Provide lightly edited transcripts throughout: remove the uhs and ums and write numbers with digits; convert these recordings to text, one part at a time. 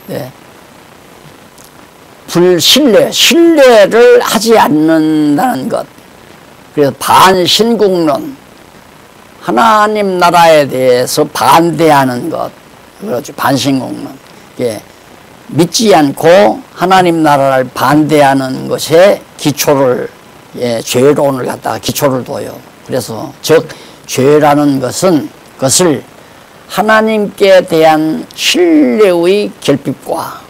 네. 신뢰를 하지 않는다는 것. 그래서 반신국론, 하나님 나라에 대해서 반대하는 것. 그렇죠. 반신국론. 예. 믿지 않고 하나님 나라를 반대하는 것에 기초를, 예, 죄론을 갖다가 기초를 둬요. 그래서 즉 죄라는 것을 하나님께 대한 신뢰의 결핍과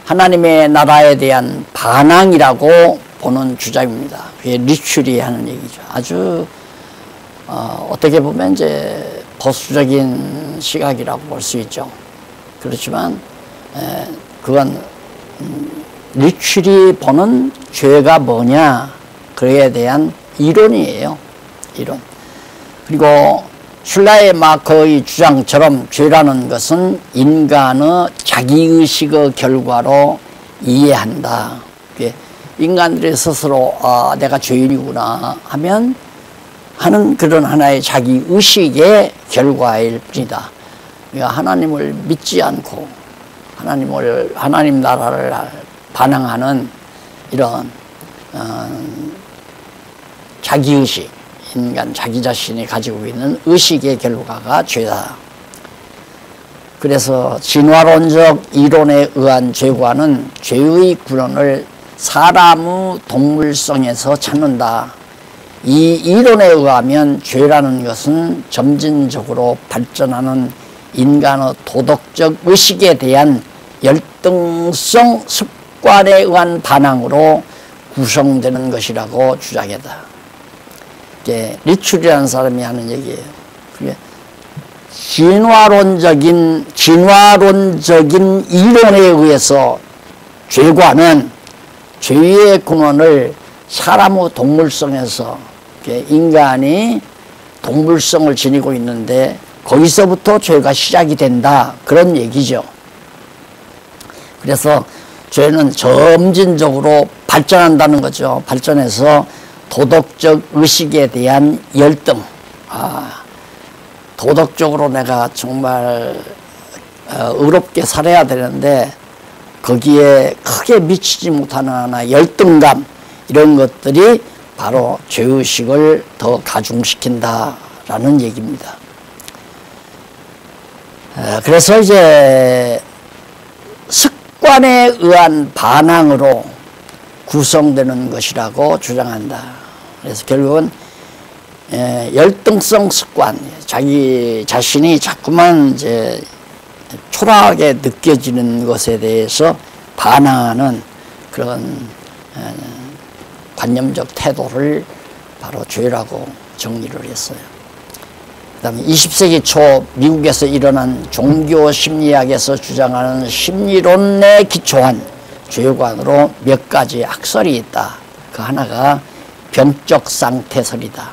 하나님의 나라에 대한 반항이라고 보는 주장입니다. 그게 리추리 하는 얘기죠. 아주 어떻게 보면 이제 보수적인 시각이라고 볼 수 있죠. 그렇지만 그건 리추리 보는 죄가 뭐냐, 그에 대한 이론이에요. 이론. 그리고 슐라의 마커의 주장처럼 죄라는 것은 인간의 자기의식의 결과로 이해한다. 인간들이 스스로 내가 죄인이구나 하는 그런 하나의 자기의식의 결과일 뿐이다. 그러니까 하나님을 믿지 않고 하나님 나라를 반항하는 이런 자기의식, 인간 자기 자신이 가지고 있는 의식의 결과가 죄다. 그래서 진화론적 이론에 의한 죄과는 죄의 근원을 사람의 동물성에서 찾는다. 이 이론에 의하면 죄라는 것은 점진적으로 발전하는 인간의 도덕적 의식에 대한 열등성 습관에 의한 반항으로 구성되는 것이라고 주장했다. 이게 리추리라는 사람이 하는 얘기예요. 그게 진화론적인 이론에 의해서 죄과는 죄의 근원을 사람의 동물성에서, 인간이 동물성을 지니고 있는데 거기서부터 죄가 시작이 된다, 그런 얘기죠. 그래서 죄는 점진적으로 발전한다는 거죠. 발전해서 도덕적 의식에 대한 열등, 도덕적으로 내가 정말 의롭게 살아야 되는데 거기에 크게 미치지 못하는 하나 열등감, 이런 것들이 바로 죄의식을 더 가중시킨다라는 얘기입니다. 그래서 이제 습관에 의한 반항으로 구성되는 것이라고 주장한다. 그래서 결국은 열등성 습관, 자기 자신이 자꾸만 이제 초라하게 느껴지는 것에 대해서 반항하는 그런 관념적 태도를 바로 죄라고 정리를 했어요. 그 다음에 20세기 초 미국에서 일어난 종교 심리학에서 주장하는 심리론에 기초한 죄관으로 몇 가지 학설이 있다. 그 하나가 병적 상태설이다.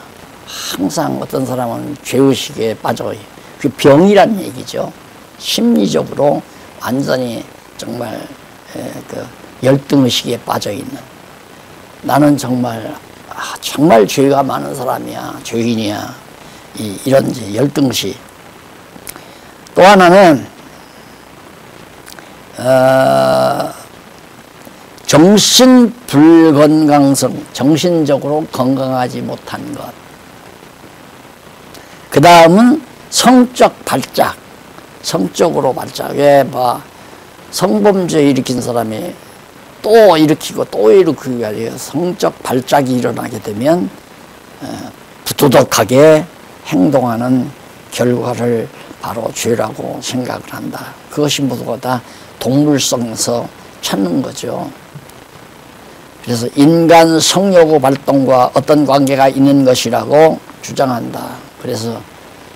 항상 어떤 사람은 죄의식에 빠져요. 그게 병이란 얘기죠. 심리적으로 완전히 정말 그 열등의식에 빠져있는, 나는 정말 죄가 많은 사람이야, 죄인이야, 이런 이제 열등의식. 또 하나는 정신 불건강성, 정신적으로 건강하지 못한 것. 그 다음은 성적 발작, 성적으로 발작. 왜 성범죄 일으킨 사람이 또 일으키고 또 일으키기가 돼요. 성적 발작이 일어나게 되면 부도덕하게 행동하는 결과를 바로 죄라고 생각을 한다. 그것이 모두가 다 동물성에서 찾는 거죠. 그래서 인간 성욕의 발동과 어떤 관계가 있는 것이라고 주장한다. 그래서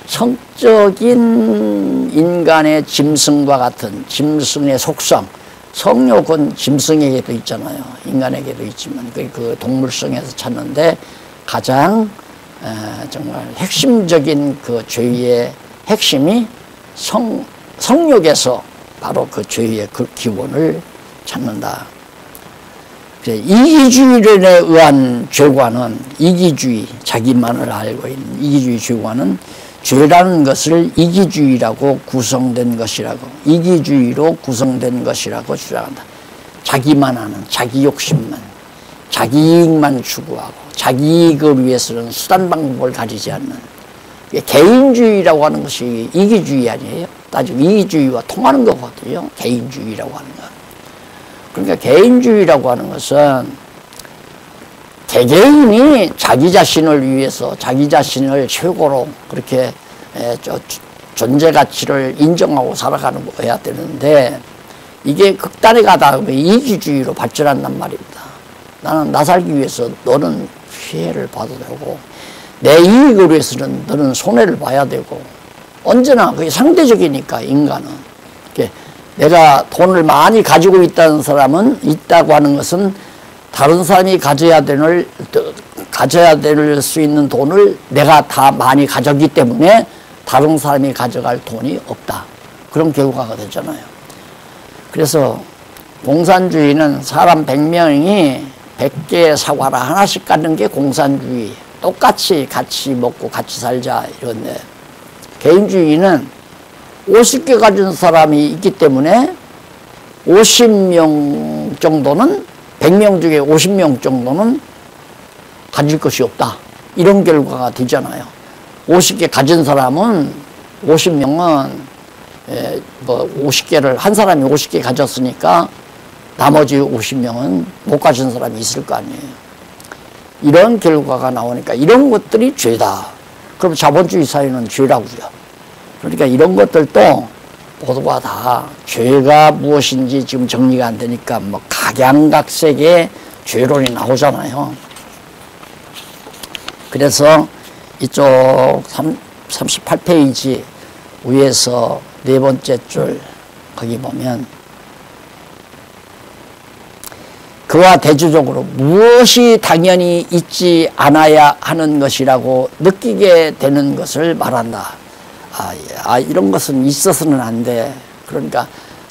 성적인 인간의 짐승과 같은 짐승의 속성, 성욕은 짐승에게도 있잖아요. 인간에게도 있지만 그 동물성에서 찾는데 가장 정말 핵심적인 그 죄의 핵심이 성욕에서 바로 그 죄의 그 기원을 찾는다. 이기주의론에 의한 죄관은, 이기주의, 자기만을 알고 있는 이기주의 죄관은 죄라는 것을 이기주의라고 구성된 것이라고, 이기주의로 구성된 것이라고 주장한다. 자기만 하는, 자기 욕심만, 자기 이익만 추구하고 자기 이익을 위해서는 수단 방법을 가리지 않는, 개인주의라고 하는 것이 이기주의 아니에요? 따지면 이기주의와 통하는 거거든요. 개인주의라고 하는 것. 그러니까 개인주의라고 하는 것은 개개인이 자기 자신을 위해서 자기 자신을 최고로 그렇게 존재 가치를 인정하고 살아가는 거야 되는데, 이게 극단에 가다 보면 이기주의로 발전한단 말입니다. 나는 나 살기 위해서 너는 피해를 봐도 되고, 내 이익을 위해서는 너는 손해를 봐야 되고, 언제나 그게 상대적이니까 인간은. 내가 돈을 많이 가지고 있다는 사람은, 있다고 하는 것은 다른 사람이 가져야 될 수 있는 돈을 내가 다 많이 가졌기 때문에 다른 사람이 가져갈 돈이 없다. 그런 결과가 되잖아요. 그래서 공산주의는 사람 100명이 100개의 사과를 하나씩 갖는 게 공산주의. 똑같이 같이 먹고 같이 살자 이런데, 개인주의는 50개 가진 사람이 있기 때문에 50명 정도는, 100명 중에 50명 정도는 가질 것이 없다. 이런 결과가 되잖아요. 50개 가진 사람은, 50명은 뭐 50개를, 한 사람이 50개 가졌으니까 나머지 50명은 못 가진 사람이 있을 거 아니에요. 이런 결과가 나오니까 이런 것들이 죄다. 그럼 자본주의 사회는 죄라고요. 그러니까 이런 것들도 모두가 다 죄가 무엇인지 지금 정리가 안 되니까 뭐 각양각색의 죄론이 나오잖아요. 그래서 이쪽 38페이지 위에서 네 번째 줄 거기 보면, 그와 대조적으로 무엇이 당연히 있지 않아야 하는 것이라고 느끼게 되는 것을 말한다. 이런 것은 있어서는 안 돼. 그러니까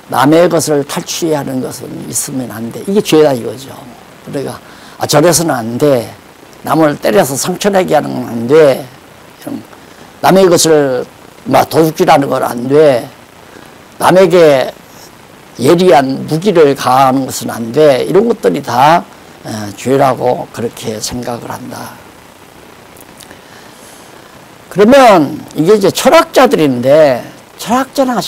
남의 것을 탈취해야 하는 것은 있으면 안 돼. 이게 죄다 이거죠. 그러니까 저래서는 안 돼. 남을 때려서 상처내게 하는 건 안 돼. 남의 것을 도둑질하는 건 안 돼. 남에게 예리한 무기를 가하는 것은 안 돼. 이런 것들이 다 죄라고 그렇게 생각을 한다. 그러면 이게 이제 철학자들인데, 철학자가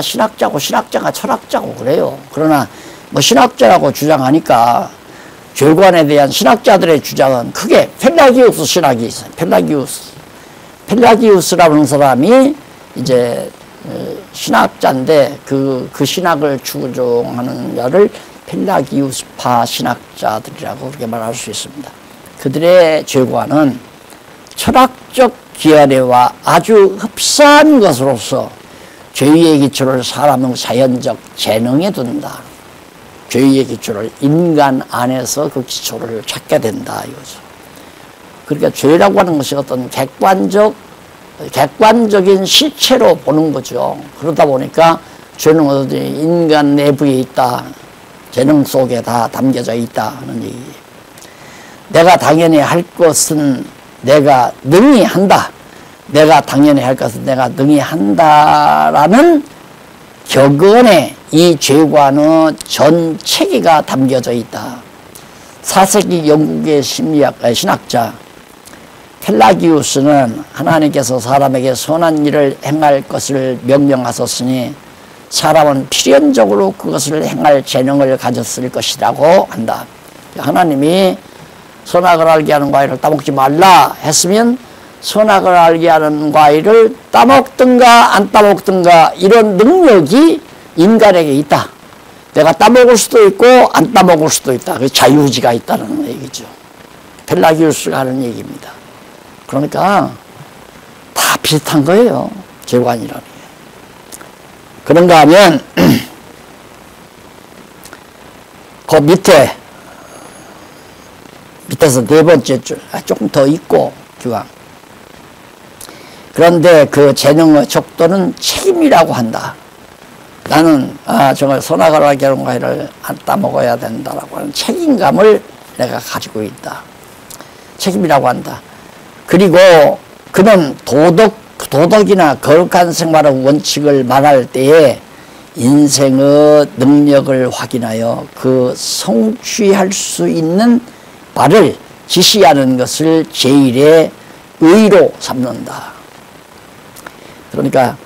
신학자고 신학자가 철학자고 그래요. 그러나 뭐 신학자라고 주장하니까 죄관에 대한 신학자들의 주장은 크게 펠라기우스 신학이 있어요. 펠라기우스라는 사람이 이제 신학자인데 그 신학을 추종하는 자를 펠라기우스파 신학자들이라고 그렇게 말할 수 있습니다. 그들의 죄관은 철학적 기아래와 아주 흡사한 것으로서 죄의 기초를 사람의 자연적 재능에 둔다. 죄의 기초를 인간 안에서 그 기초를 찾게 된다 이거죠. 그러니까 죄라고 하는 것이 어떤 객관적인 실체로 보는 거죠. 그러다 보니까 죄는 어디 인간 내부에 있다. 재능 속에 다 담겨져 있다 하는 얘기예요. 내가 당연히 할 것은 내가 능히 한다. 내가 당연히 할 것은 내가 능히 한다라는 격언에 이 죄관의 전 체계가 담겨져 있다. 4세기 영국의 신학자 펠라기우스는 하나님께서 사람에게 선한 일을 행할 것을 명령하셨으니 사람은 필연적으로 그것을 행할 재능을 가졌을 것이라고 한다. 하나님이 선악을 알게 하는 과일을 따먹지 말라 했으면 선악을 알게 하는 과일을 따먹든가 안 따먹든가 이런 능력이 인간에게 있다. 내가 따먹을 수도 있고 안 따먹을 수도 있다. 그 자유의지가 있다는 얘기죠. 펠라기우스가 하는 얘기입니다. 그러니까 다 비슷한 거예요. 죄관이라는 게. 그런가 하면 그 밑에서 네 번째 줄 조금 더 있고 기왕. 그런데 그 재능의 척도는 책임이라고 한다. 나는 정말 선악을 알게 하는 과일을 안 따먹어야 된다라고 하는 책임감을 내가 가지고 있다. 책임이라고 한다. 그리고 그는 도덕이나 거룩한 생활의 원칙을 말할 때에 인생의 능력을 확인하여 그 성취할 수 있는 바를 지시하는 것을 제1의 의로 삼는다. 그러니까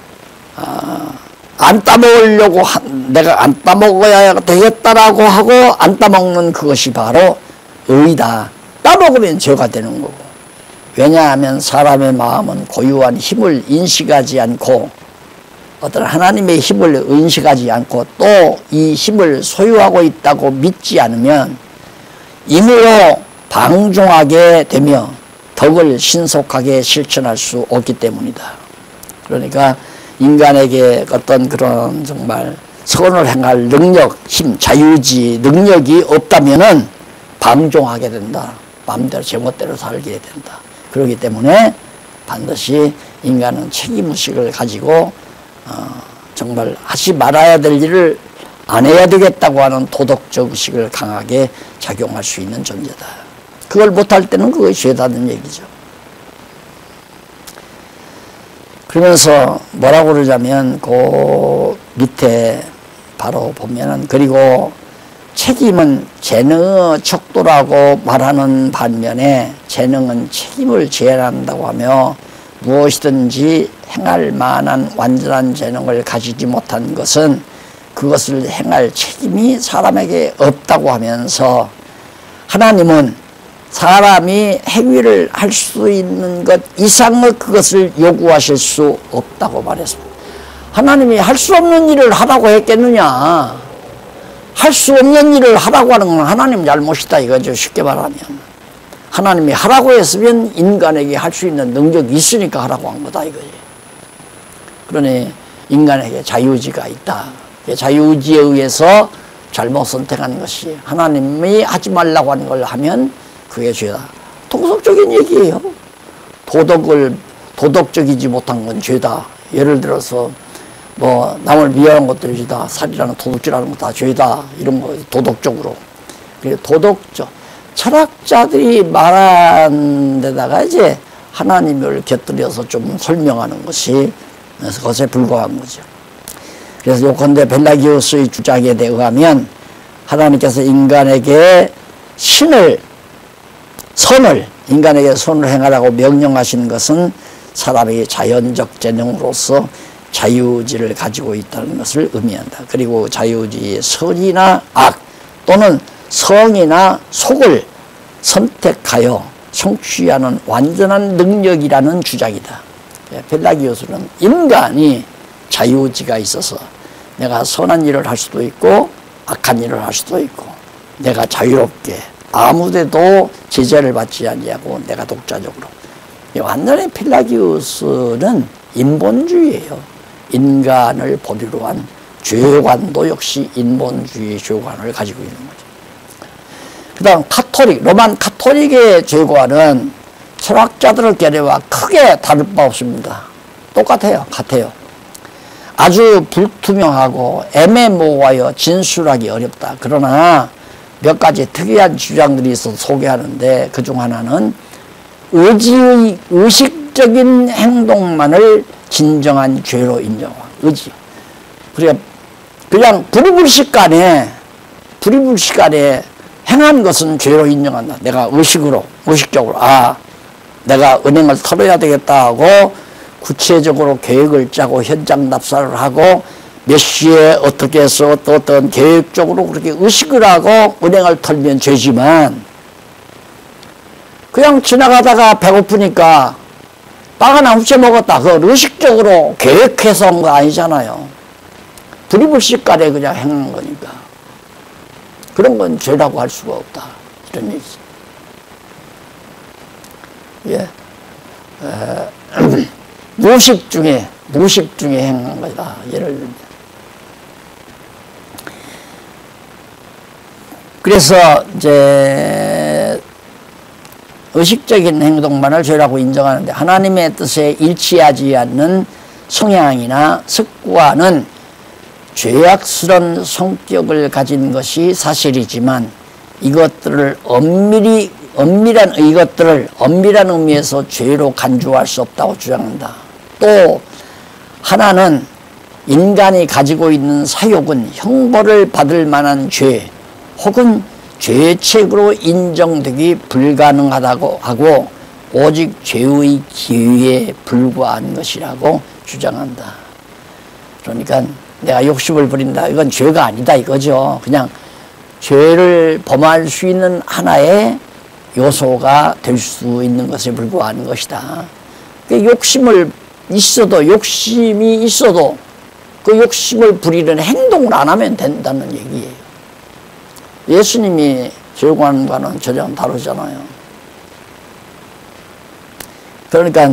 안 따먹으려고 내가 안 따먹어야 되겠다라고 하고 안 따먹는 그것이 바로 의다. 따먹으면 죄가 되는 거고. 왜냐하면 사람의 마음은 고유한 힘을 인식하지 않고 어떤 하나님의 힘을 인식하지 않고 또 이 힘을 소유하고 있다고 믿지 않으면 임으로 방종하게 되며 덕을 신속하게 실천할 수 없기 때문이다. 그러니까 인간에게 어떤 그런 정말 선을 행할 능력, 힘, 자유지 능력이 없다면은 방종하게 된다. 마음대로 제멋대로 살게 된다. 그렇기 때문에 반드시 인간은 책임의식을 가지고 정말 하지 말아야 될 일을 안 해야 되겠다고 하는 도덕적 의식을 강하게 작용할 수 있는 존재다. 그걸 못할 때는 그것이 죄다는 얘기죠. 그러면서 뭐라고 그러자면 그 밑에 바로 보면은 그리고 책임은 재능의 척도라고 말하는 반면에 재능은 책임을 제한한다고 하며 무엇이든지 행할 만한 완전한 재능을 가지지 못한 것은 그것을 행할 책임이 사람에게 없다고 하면서 하나님은 사람이 행위를 할 수 있는 것 이상의 그것을 요구하실 수 없다고 말했습니다. 하나님이 할 수 없는 일을 하라고 했겠느냐. 할 수 없는 일을 하라고 하는 건 하나님 잘못이다 이거죠. 쉽게 말하면. 하나님이 하라고 했으면 인간에게 할 수 있는 능력이 있으니까 하라고 한 거다 이거지. 그러니 인간에게 자유의지가 있다. 자유의지에 의해서 잘못 선택한 것이 하나님이 하지 말라고 하는 걸 하면 그게 죄다. 통속적인 얘기예요. 도덕적이지 못한 건 죄다. 예를 들어서 뭐 남을 미워하는 것도 죄다. 살이라는 도둑질하는 거 다 죄다. 이런 거 도덕적으로. 도덕적. 철학자들이 말한 데다가 이제 하나님을 곁들여서 좀 설명하는 것이 그것에 불과한 거죠. 그래서 요컨대 벨라기우스의 주장에 의하면 하나님께서 인간에게 인간에게 선을 행하라고 명령하신 것은 사람의 자연적 재능으로서 자유의지를 가지고 있다는 것을 의미한다. 그리고 자유의지의 선이나 악 또는 성이나 속을 선택하여 성취하는 완전한 능력이라는 주장이다. 벨라기우스는 인간이 자유의지가 있어서 내가 선한 일을 할 수도 있고 악한 일을 할 수도 있고 내가 자유롭게 아무데도 제재를 받지 아니하고 내가 독자적으로. 완전히 펠라기우스는 인본주의예요. 인간을 보리로 한 죄관도 역시 인본주의 죄관을 가지고 있는 거죠. 그 다음 로만 카톨릭의 죄관은 철학자들의 견해와 크게 다를 바 없습니다. 똑같아요. 같아요. 아주 불투명하고 애매모호하여 진술하기 어렵다. 그러나 몇 가지 특이한 주장들이 있어서 소개하는데 그중 하나는 의식적인 행동만을 진정한 죄로 인정하고 의지. 그냥 불의불식간에 행한 것은 죄로 인정한다. 내가 의식적으로 내가 은행을 털어야 되겠다 하고 구체적으로 계획을 짜고 현장 납사를 하고 몇 시에 어떻게 해서 어떤 계획적으로 그렇게 의식을 하고 은행을 털면 죄지만 그냥 지나가다가 배고프니까 빵 하나 훔쳐 먹었다. 그걸 의식적으로 계획해서 한 거 아니잖아요. 불의불식간에 그냥 행한 거니까. 그런 건 죄라고 할 수가 없다. 이런 얘기지. 예. 무의식 중에 행한 거다. 예를 들면. 그래서 이제 의식적인 행동만을 죄라고 인정하는데 하나님의 뜻에 일치하지 않는 성향이나 습관은 죄악스러운 성격을 가진 것이 사실이지만 이것들을 엄밀히 엄밀한 이것들을 엄밀한 의미에서 죄로 간주할 수 없다고 주장한다. 또 하나는 인간이 가지고 있는 사욕은 형벌을 받을 만한 죄 혹은 죄책으로 인정되기 불가능하다고 하고 오직 죄의 기회에 불과한 것이라고 주장한다. 그러니까 내가 욕심을 부린다. 이건 죄가 아니다 이거죠. 그냥 죄를 범할 수 있는 하나의 요소가 될 수 있는 것에 불과한 것이다. 그 욕심이 있어도 그 욕심을 부리는 행동을 안 하면 된다는 얘기예요. 예수님이 죄관과는 전혀 다르잖아요. 그러니까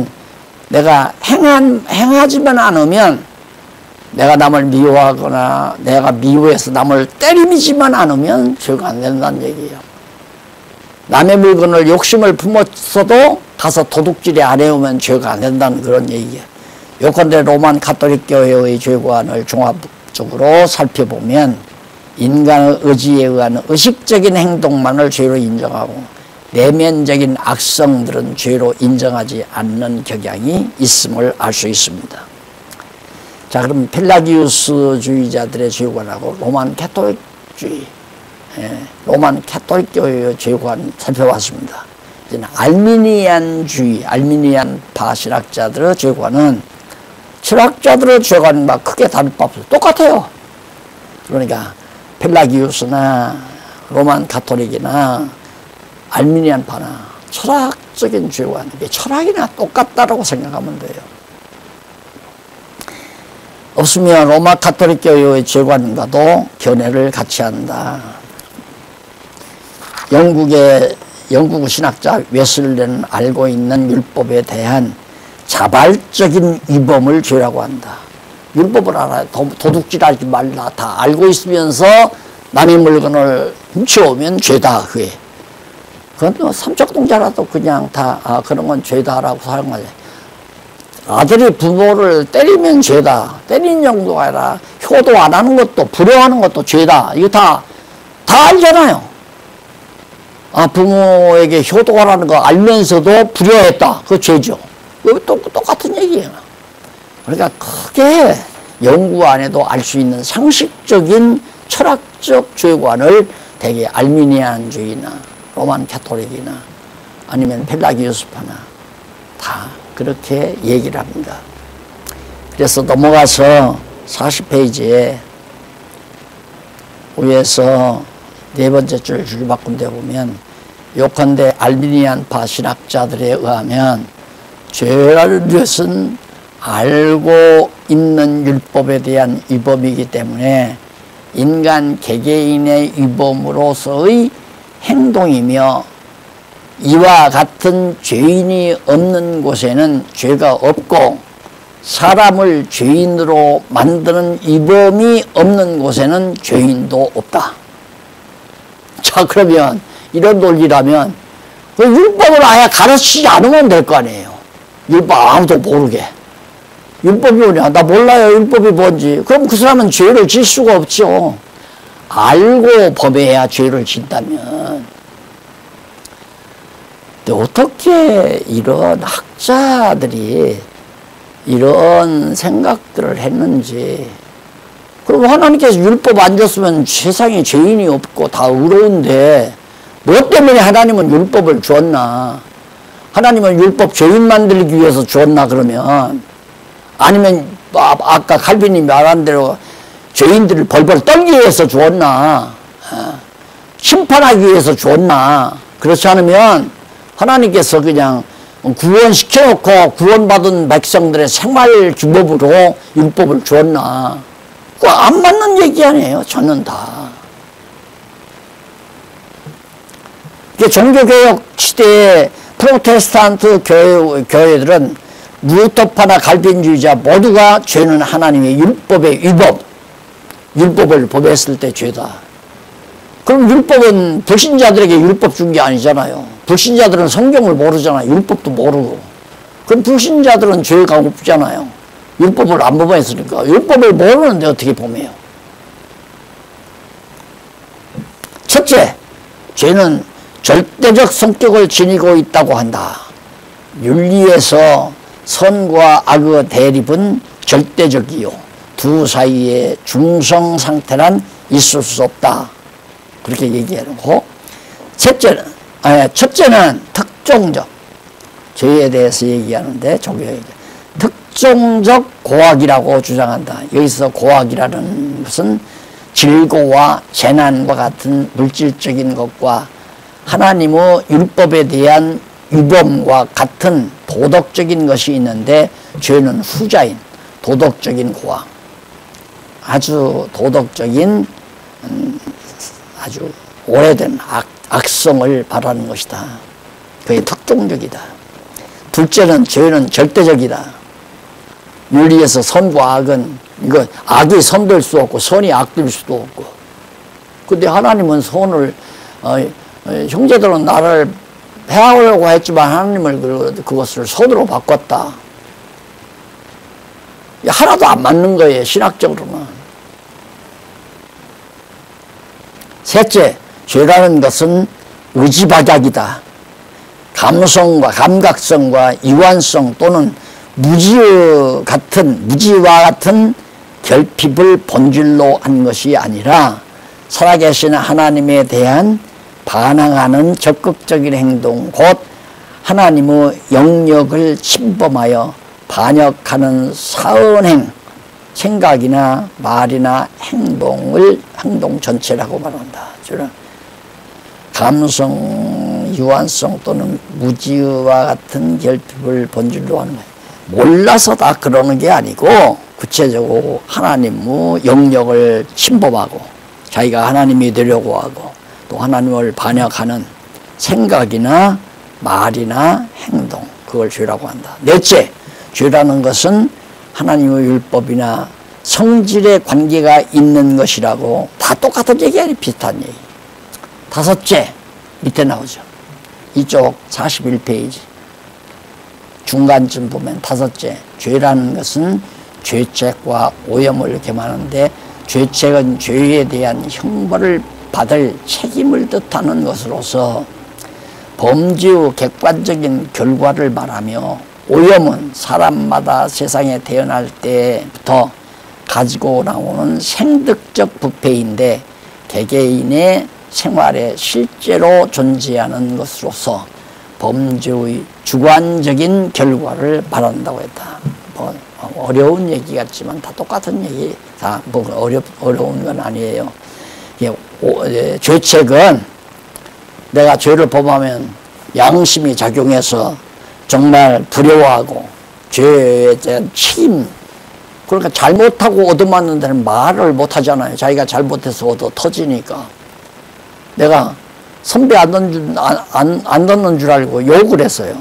내가 행하지만 않으면 내가 남을 미워하거나 내가 미워해서 남을 때리지만 않으면 죄가 안 된다는 얘기예요. 남의 물건을 욕심을 품었어도 가서 도둑질이 안 해오면 죄가 안 된다는 그런 얘기예요. 요컨대 로만 가톨릭 교회의 죄관을 종합적으로 살펴보면 인간의 의지에 의한 의식적인 행동만을 죄로 인정하고 내면적인 악성들은 죄로 인정하지 않는 경향이 있음을 알 수 있습니다. 자, 그럼 펠라기우스주의자들의 죄관하고 로만 가톨릭주의, 로만 가톨릭 교회의 죄관 살펴봤습니다. 이제는 알미니안주의, 알미니안파 신학자들의 죄관은 철학자들의 죄관과 크게 다를 바 없어요. 똑같아요. 그러니까 펠라기우스나 로만 가톨릭이나 알미니안파나 철학적인 죄관, 철학이나 똑같다라고 생각하면 돼요. 없으면 로마 가톨릭 교회의 죄관과도 견해를 같이 한다. 영국 신학자 웨슬레는 알고 있는 율법에 대한 자발적인 위법을 죄라고 한다. 율법을 알아요. 도둑질하지 말라. 다 알고 있으면서 남의 물건을 훔쳐오면 죄다. 그게. 그건 삼척동자라도 그냥 다 그런 건 죄다라고 사용하죠. 아들이 부모를 때리면 죄다. 때리는 정도가 아니라 효도 안 하는 것도 불효하는 것도 죄다. 이거 다 알잖아요. 부모에게 효도하라는 거 알면서도 불효했다. 그거 죄죠. 이거 똑같은 얘기예요. 그러니까 크게 연구 안 해도 알 수 있는 상식적인 철학적 죄관을 대개 알미니안주의나 로만 가톨릭이나 아니면 펠라기우스파나 다 그렇게 얘기를 합니다. 그래서 넘어가서 40페이지에 위에서 네 번째 줄 줄바꾼 데 보면 요컨대 알미니안파 신학자들에 의하면 죄라는 것은 알고 있는 율법에 대한 위법이기 때문에 인간 개개인의 위법으로서의 행동이며 이와 같은 죄인이 없는 곳에는 죄가 없고 사람을 죄인으로 만드는 위법이 없는 곳에는 죄인도 없다. 자, 그러면 이런 논리라면 그 율법을 아예 가르치지 않으면 될 거 아니에요. 율법 아무도 모르게. 율법이 뭐냐? 나 몰라요. 율법이 뭔지. 그럼 그 사람은 죄를 질 수가 없죠. 알고 범해야 죄를 진다면. 근데 어떻게 이런 학자들이 이런 생각들을 했는지. 그럼 하나님께서 율법 안 줬으면 세상에 죄인이 없고 다 의로운데 뭐 때문에 하나님은 율법을 주었나? 하나님은 율법 죄인 만들기 위해서 주었나 그러면? 아니면 아까 칼빈이 말한 대로 죄인들을 벌벌 떨기 위해서 주었나? 심판하기 위해서 주었나? 그렇지 않으면 하나님께서 그냥 구원시켜놓고 구원받은 백성들의 생활 규범으로 율법을 주었나? 그거 안 맞는 얘기 아니에요. 저는 다. 종교개혁 시대에 프로테스탄트 교회들은 루터파나 갈빈주의자 모두가 죄는 하나님의 율법의 위법, 율법을 범했을 때 죄다. 그럼 율법은 불신자들에게 율법 준 게 아니잖아요. 불신자들은 성경을 모르잖아요. 율법도 모르고. 그럼 불신자들은 죄가 없잖아요. 율법을 안 범했으니까. 율법을 모르는데 어떻게 범해요? 첫째, 죄는 절대적 성격을 지니고 있다고 한다. 윤리에서 선과 악의 대립은 절대적이요. 두 사이에 중성 상태란 있을 수 없다. 그렇게 얘기해놓고, 첫째는 특종적, 죄에 대해서 얘기하는데, 특종적 고악이라고 주장한다. 여기서 고악이라는 것은 질고와 재난과 같은 물질적인 것과 하나님의 율법에 대한 유범과 같은 도덕적인 것이 있는데, 죄는 후자인 도덕적인 고악, 아주 도덕적인 아주 오래된 악성을 말하는 것이다. 그게 특종적이다. 둘째는 죄는 절대적이다. 윤리에서 선과 악은, 이거 악이 선될 수 없고 선이 악될 수도 없고, 근데 하나님은 선을 형제들은 나를 해하려고 했지만 하나님을 그것을 선으로 바꿨다. 하나도 안 맞는 거예요, 신학적으로는. 셋째, 죄라는 것은 의지박약이다. 감성과 감각성과 이완성 또는 무지와 같은 결핍을 본질로 한 것이 아니라 살아계신 하나님에 대한 반항하는 적극적인 행동, 곧 하나님의 영역을 침범하여 반역하는 사은행, 생각이나 말이나 행동 전체라고 말한다. 저는 감성, 유한성 또는 무지와 같은 결핍을 본질로 하는 거예요. 몰라서 다 그러는 게 아니고 구체적으로 하나님의 영역을 침범하고 자기가 하나님이 되려고 하고 또 하나님을 반역하는 생각이나 말이나 행동, 그걸 죄라고 한다. 넷째, 죄라는 것은 하나님의 율법이나 성질의 관계가 있는 것이라고. 다 똑같은 얘기 아니 비슷한 얘기. 다섯째, 밑에 나오죠. 이쪽 41페이지 중간쯤 보면 다섯째, 죄라는 것은 죄책과 오염을 이렇게 말하는데, 죄책은 죄에 대한 형벌을 받을 책임을 뜻하는 것으로서 범죄의 객관적인 결과를 말하며, 오염은 사람마다 세상에 태어날 때부터 가지고 나오는 생득적 부패인데 개개인의 생활에 실제로 존재하는 것으로서 범죄의 주관적인 결과를 말한다고 했다. 뭐 어려운 얘기 같지만 다 똑같은 얘기, 다 뭐 어려운 건 아니에요. 죄책은 내가 죄를 범하면 양심이 작용해서 정말 두려워하고 죄에 대한 책임, 그러니까 잘못하고 얻어맞는 데는 말을 못하잖아요. 자기가 잘못해서 얻어 터지니까. 내가 선배 안 넣는 줄 알고 욕을 했어요.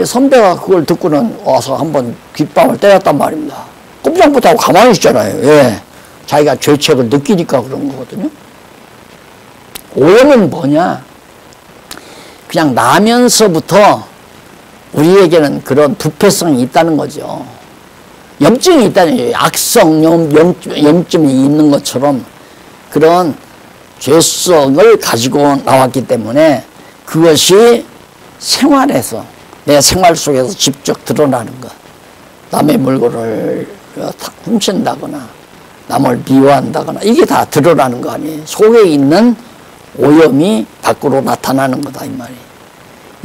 선배가 그걸 듣고는 와서 한번 귓밤을 때렸단 말입니다. 꼼짝 못하고 가만히 있잖아요. 예. 자기가 죄책을 느끼니까 그런 거거든요. 오염은 뭐냐? 그냥 나면서부터 우리에게는 그런 부패성이 있다는 거죠. 염증이 있다는 거예요. 악성 염증이 있는 것처럼 그런 죄성을 가지고 나왔기 때문에 그것이 생활에서, 내 생활 속에서 직접 드러나는 것. 남의 물건을 훔친다거나 남을 미워한다거나 이게 다 드러나는 거 아니에요. 속에 있는 오염이 밖으로 나타나는 거다 이 말이에요.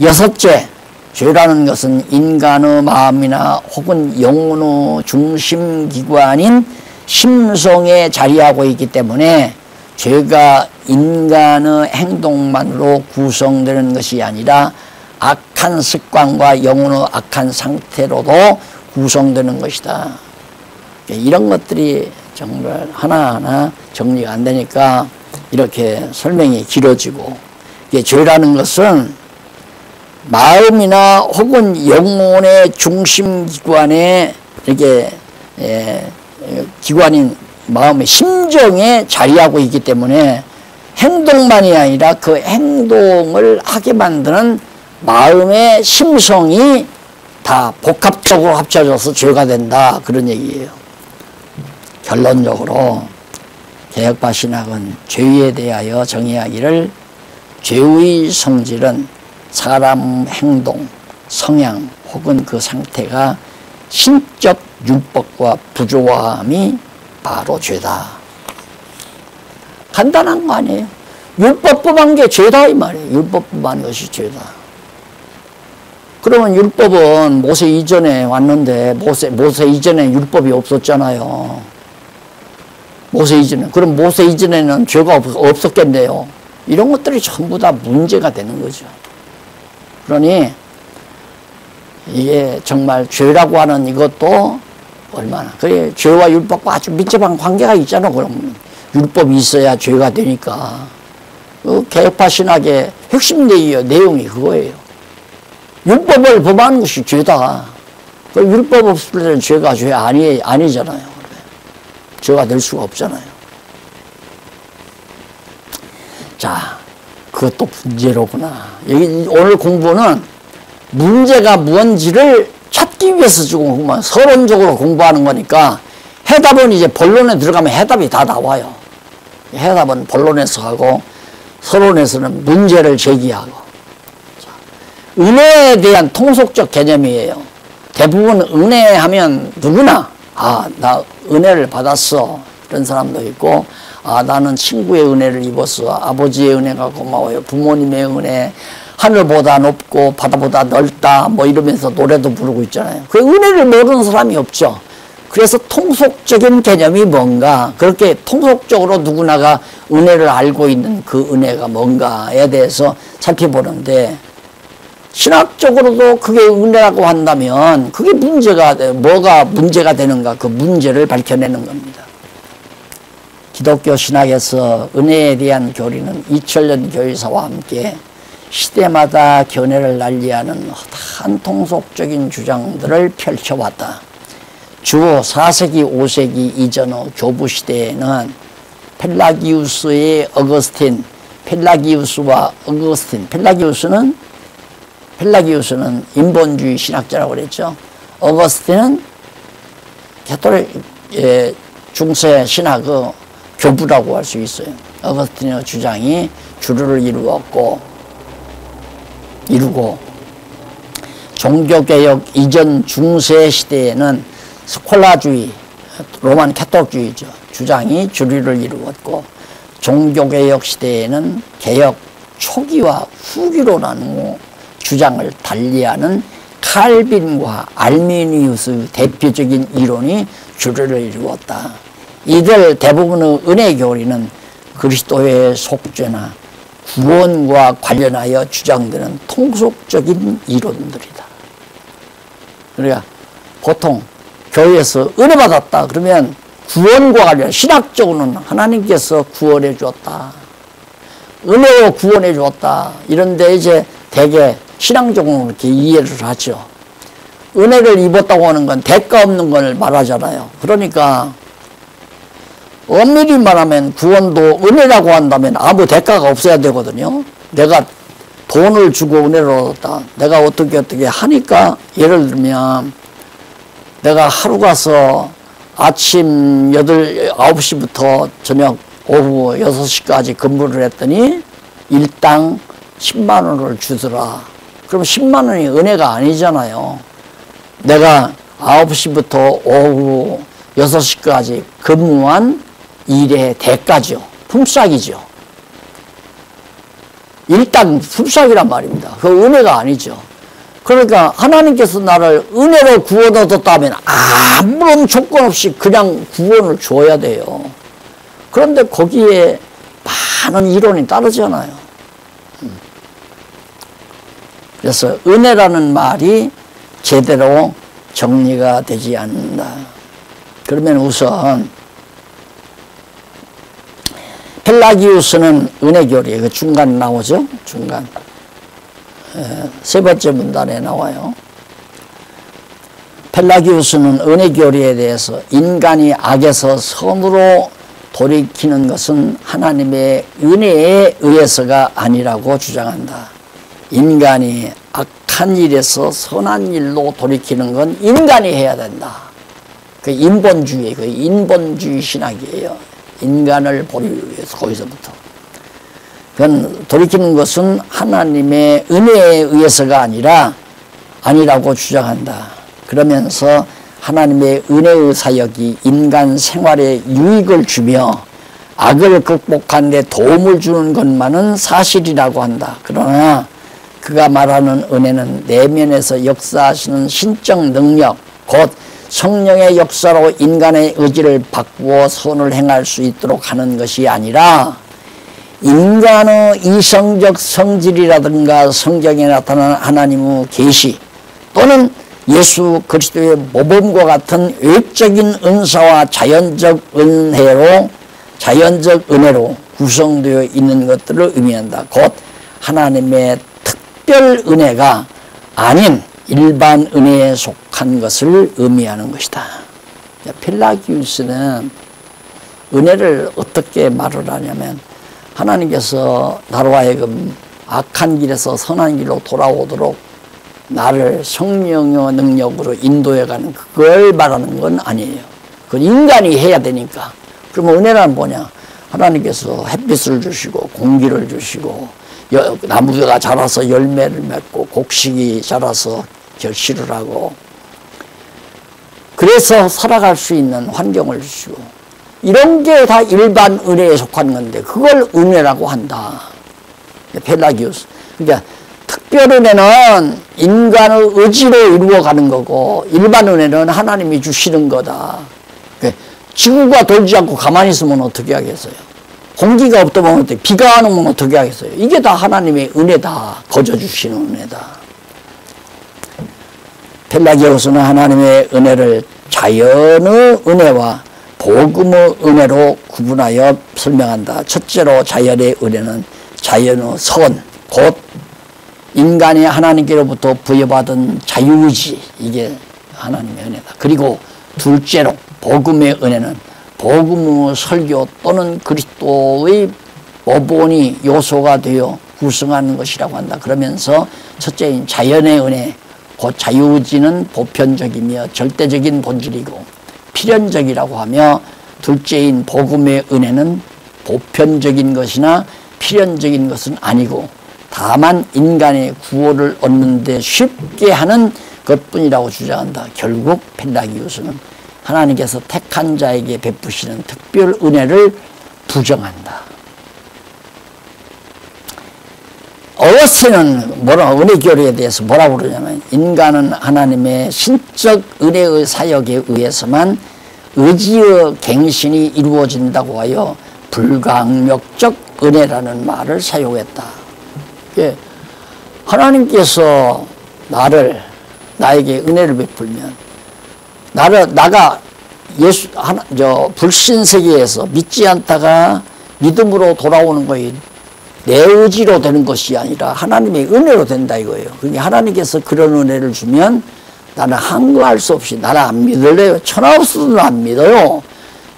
여섯째, 죄라는 것은 인간의 마음이나 혹은 영혼의 중심기관인 심성에 자리하고 있기 때문에 죄가 인간의 행동만으로 구성되는 것이 아니라 악한 습관과 영혼의 악한 상태로도 구성되는 것이다. 이런 것들이 정말 하나하나 정리가 안 되니까 이렇게 설명이 길어지고, 죄라는 것은 마음이나 혹은 영혼의 중심기관에 이렇게 기관인 마음의 심정에 자리하고 있기 때문에 행동만이 아니라 그 행동을 하게 만드는 마음의 심성이 다 복합적으로 합쳐져서 죄가 된다, 그런 얘기예요. 결론적으로 개혁파 신학은 죄에 대하여 정의하기를 죄의 성질은 사람 행동, 성향 혹은 그 상태가 신적 율법과 부조함이 바로 죄다. 간단한 거 아니에요. 율법법한 게 죄다 이 말이에요. 율법법한 것이 죄다. 그러면 율법은 모세 이전에 왔는데 모세 이전에 율법이 없었잖아요. 모세 이전에. 그럼 모세 이전에는 죄가 없었겠네요. 이런 것들이 전부 다 문제가 되는 거죠. 그러니 이게 정말 죄라고 하는 이것도 얼마나 그래 죄와 율법과 아주密接한 관계가 있잖아. 그럼 율법이 있어야 죄가 되니까. 개혁파 신학의 핵심 내용이 그거예요. 율법을 범하는 것이 죄다. 율법 없을 때는 죄가 죄 아니잖아요. 죄가 될 수가 없잖아요. 자, 그것도 문제로구나. 여기 오늘 공부는 문제가 뭔지를 찾기 위해서 지금 서론적으로 공부하는 거니까 해답은 이제 본론에 들어가면 해답이 다 나와요. 해답은 본론에서 하고 서론에서는 문제를 제기하고. 자, 은혜에 대한 통속적 개념이에요. 대부분 은혜하면 누구나 나 은혜를 받았어 이런 사람도 있고 나는 친구의 은혜를 입었어. 아버지의 은혜가 고마워요. 부모님의 은혜 하늘보다 높고 바다보다 넓다 뭐 이러면서 노래도 부르고 있잖아요. 그 은혜를 모르는 사람이 없죠. 그래서 통속적인 개념이 뭔가 그렇게 통속적으로 누구나가 은혜를 알고 있는 그 은혜가 뭔가에 대해서 살펴보는데 신학적으로도 그게 은혜라고 한다면 그게 뭐가 문제가 되는가 그 문제를 밝혀내는 겁니다. 기독교 신학에서 은혜에 대한 교리는 2000년 교회사와 함께 시대마다 견해를 날리하는 한 통속적인 주장들을 펼쳐왔다. 주로 4세기, 5세기 이전의 교부 시대에는 펠라기우스의 어거스틴, 펠라기우스와 어거스틴, 펠라기우스는 인본주의 신학자라고 그랬죠. 어거스틴은 가톨릭 중세 신학의 교부라고 할 수 있어요. 어거스틴의 주장이 주류를 이루고 종교개혁 이전 중세 시대에는 스콜라주의, 로만 캐톨릭주의죠. 주장이 주류를 이루었고 종교개혁 시대에는 개혁 초기와 후기로 나누어 주장을 달리하는 칼빈과 알미니우스의 대표적인 이론이 주류를 이루었다. 이들 대부분의 은혜 교리는 그리스도의 속죄나 구원과 관련하여 주장되는 통속적인 이론들이다. 그러니까 보통 교회에서 은혜 받았다 그러면 구원과 관련 신학적으로는 하나님께서 구원해 주었다. 은혜로 구원해 주었다. 이런데 이제 대개 신앙적으로 이렇게 이해를 하죠. 은혜를 입었다고 하는 건 대가 없는 걸 말하잖아요. 그러니까 엄밀히 말하면 구원도 은혜라고 한다면 아무 대가가 없어야 되거든요. 내가 돈을 주고 은혜를 얻었다. 내가 어떻게 하니까 예를 들면 내가 하루 가서 아침 9시부터 저녁 오후 6시까지 근무를 했더니 일당 10만 원을 주더라. 그럼 10만 원이 은혜가 아니잖아요. 내가 9시부터 오후 6시까지 근무한 일의 대가죠. 품삯이죠. 일당 품삯이란 말입니다. 그 은혜가 아니죠. 그러니까 하나님께서 나를 은혜로 구원 얻었다면 아무런 조건 없이 그냥 구원을 줘야 돼요. 그런데 거기에 많은 이론이 따르잖아요. 그래서 은혜라는 말이 제대로 정리가 되지 않는다. 그러면 우선 펠라기우스는 은혜교리에 그 중간 나오죠. 중간. 세 번째 문단에 나와요. 펠라기우스는 은혜교리에 대해서 인간이 악에서 선으로 돌이키는 것은 하나님의 은혜에 의해서가 아니라고 주장한다. 인간이 악한 일에서 선한 일로 돌이키는 건 인간이 해야 된다. 그 인본주의 신학이에요. 인간을 보기 위해서 거기서부터. 그건 돌이키는 것은 하나님의 은혜에 의해서가 아니라고 주장한다. 그러면서 하나님의 은혜의 사역이 인간 생활에 유익을 주며 악을 극복하는 데 도움을 주는 것만은 사실이라고 한다. 그러나 그가 말하는 은혜는 내면에서 역사하시는 신적 능력, 곧 성령의 역사로 인간의 의지를 바꾸어 선을 행할 수 있도록 하는 것이 아니라 인간의 이성적 성질이라든가 성경에 나타난 하나님의 계시 또는 예수 그리스도의 모범과 같은 외적인 은사와 자연적 은혜로 구성되어 있는 것들을 의미한다. 곧 하나님의 특별 은혜가 아닌 일반 은혜에 속한 것을 의미하는 것이다. 펠라기우스는 은혜를 어떻게 말을 하냐면 하나님께서 나로 하여금 악한 길에서 선한 길로 돌아오도록 나를 성령의 능력으로 인도해가는 그걸 말하는 건 아니에요. 그건 인간이 해야 되니까. 그러면 은혜란 뭐냐? 하나님께서 햇빛을 주시고 공기를 주시고 나무가 자라서 열매를 맺고 곡식이 자라서 결실을 하고 그래서 살아갈 수 있는 환경을 주시고 이런 게 다 일반 은혜에 속한 건데 그걸 은혜라고 한다. 펠라기우스. 그러니까 특별 은혜는 인간의 의지로 이루어가는 거고 일반 은혜는 하나님이 주시는 거다. 지구가 돌지 않고 가만히 있으면 어떻게 하겠어요? 공기가 없다면 어떻게, 비가 안 오면 어떻게 하겠어요? 이게 다 하나님의 은혜다. 거저주시는 은혜다. 펠라기우스는 하나님의 은혜를 자연의 은혜와 복음의 은혜로 구분하여 설명한다. 첫째로 자연의 은혜는 자연의 선, 곧 인간이 하나님께로부터 부여받은 자유의지, 이게 하나님의 은혜다. 그리고 둘째로 복음의 은혜는 복음의 설교 또는 그리스도의 모본이 요소가 되어 구성하는 것이라고 한다. 그러면서 첫째인 자연의 은혜, 곧 자유의지는 보편적이며 절대적인 본질이고 필연적이라고 하며 둘째인 복음의 은혜는 보편적인 것이나 필연적인 것은 아니고 다만 인간의 구원을 얻는 데 쉽게 하는 것뿐이라고 주장한다. 결국 펠라기우스는 하나님께서 택한 자에게 베푸시는 특별 은혜를 부정한다. 어거스틴은 은혜 교리에 대해서 뭐라고 그러냐면 인간은 하나님의 신적 은혜의 사역에 의해서만 의지의 갱신이 이루어진다고 하여 불강력적 은혜라는 말을 사용했다. 하나님께서 나에게 은혜를 베풀면 나가 불신 세계에서 믿지 않다가 믿음으로 돌아오는 거에 내 의지로 되는 것이 아니라 하나님의 은혜로 된다 이거예요. 그러니까 하나님께서 그런 은혜를 주면 나는 한거할 수 없이 나는 안 믿을래요. 천하 없어도 안 믿어요.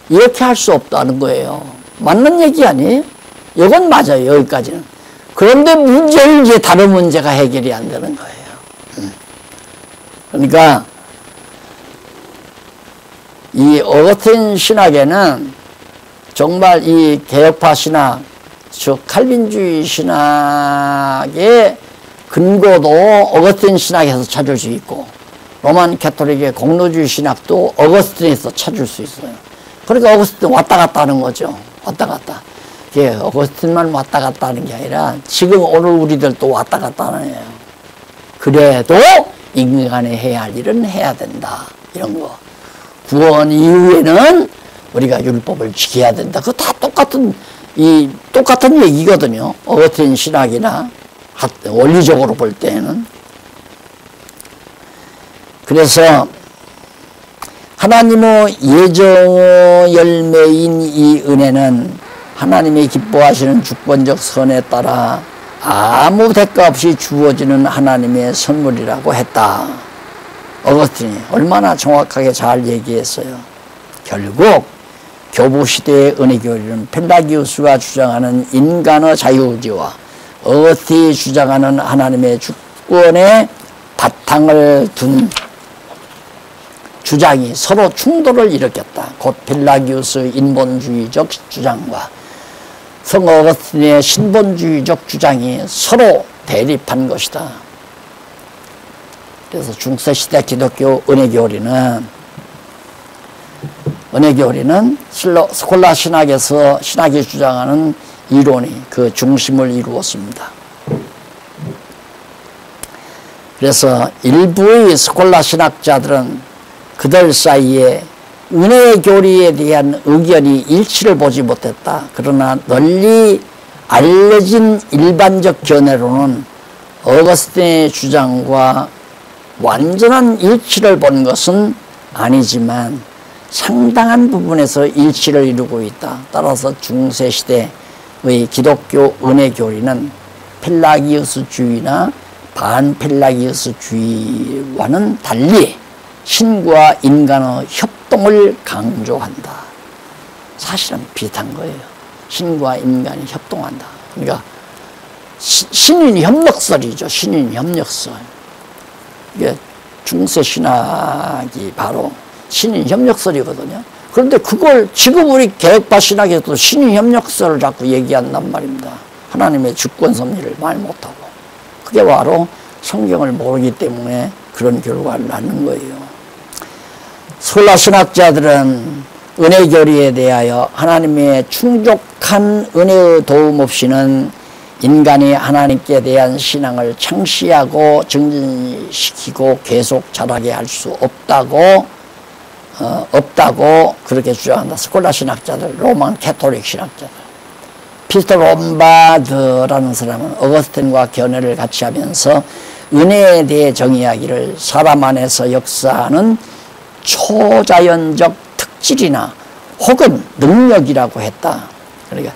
이렇게 할 수 없다는 거예요. 맞는 얘기 아니에요? 이건 맞아요. 여기까지는. 그런데 문제는 이제 다른 문제가 해결이 안 되는 거예요. 그러니까 이 어거스틴 신학에는 정말 이 개혁파 신학, 즉 칼빈주의 신학의 근거도 어거스틴 신학에서 찾을 수 있고 로만 캐토릭의 공로주의 신학도 어거스틴에서 찾을 수 있어요. 그러니까 어거스틴 왔다 갔다 하는 거죠. 왔다 갔다. 이게 어거스틴만 왔다 갔다 하는 게 아니라 지금 오늘 우리들도 왔다 갔다 하는 거예요. 그래도 인간이 해야 할 일은 해야 된다. 이런 거. 구원 이후에는 우리가 율법을 지켜야 된다. 그거 다 똑같은 얘기거든요. 어거스틴 신학이나 원리적으로 볼 때는. 그래서 하나님의 예정의 열매인 이 은혜는 하나님이 기뻐하시는 주권적 선에 따라 아무 대가 없이 주어지는 하나님의 선물이라고 했다. 어거스틴이 얼마나 정확하게 잘 얘기했어요. 결국 교부시대의 은혜교리는 펠라기우스가 주장하는 인간의 자유의지와 어거스틴이 주장하는 하나님의 주권에 바탕을 둔 주장이 서로 충돌을 일으켰다. 곧 펠라기우스의 인본주의적 주장과 성 어거스틴의 신본주의적 주장이 서로 대립한 것이다. 그래서 중세시대 기독교 은혜교리는 스콜라 신학에서 신학이 주장하는 이론이 그 중심을 이루었습니다. 그래서 일부의 스콜라 신학자들은 그들 사이에 은혜의 교리에 대한 의견이 일치를 보지 못했다. 그러나 널리 알려진 일반적 견해로는 어거스틴의 주장과 완전한 일치를 본 것은 아니지만 상당한 부분에서 일치를 이루고 있다. 따라서 중세시대의 기독교 은혜교리는 펠라기우스주의나 반펠라기우스주의와는 달리 신과 인간의 협동을 강조한다. 사실은 비슷한 거예요. 신과 인간이 협동한다. 그러니까 신인 협력설이죠. 신인 협력설. 이게 중세 신학이 바로 신인 협력설이거든요. 그런데 그걸 지금 우리 개혁파 신학에도 신인 협력설을 자꾸 얘기한단 말입니다. 하나님의 주권 섭리를 말 못하고. 그게 바로 성경을 모르기 때문에 그런 결과를 낳는 거예요. 스콜라 신학자들은 은혜교리에 대하여 하나님의 충족한 은혜의 도움 없이는 인간이 하나님께 대한 신앙을 창시하고 증진시키고 계속 자라게 할 수 없다고 그렇게 주장한다. 스콜라 신학자들, 로만 캐톨릭 신학자들. 피터 롬바드라는 사람은 어거스틴과 견해를 같이 하면서 은혜에 대해 정의하기를 사람 안에서 역사하는 초자연적 특질이나 혹은 능력이라고 했다. 그러니까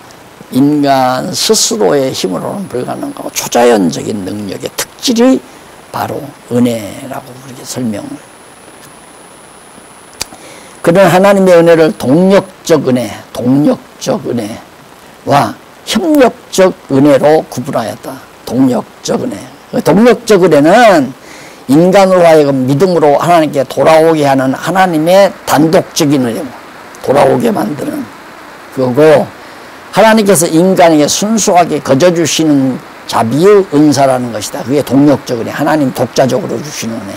인간 스스로의 힘으로는 불가능하고 초자연적인 능력의 특질이 바로 은혜라고 그렇게 설명을. 그는 하나님의 은혜를 동력적 은혜와 협력적 은혜로 구분하였다. 동력적 은혜. 동력적 은혜는 인간으로 하여금 믿음으로 하나님께 돌아오게 하는 하나님의 단독적인 은혜, 돌아오게 만드는 그거고, 하나님께서 인간에게 순수하게 거저주시는 자비의 은사라는 것이다. 그게 동력적 은혜, 하나님 독자적으로 주시는 은혜.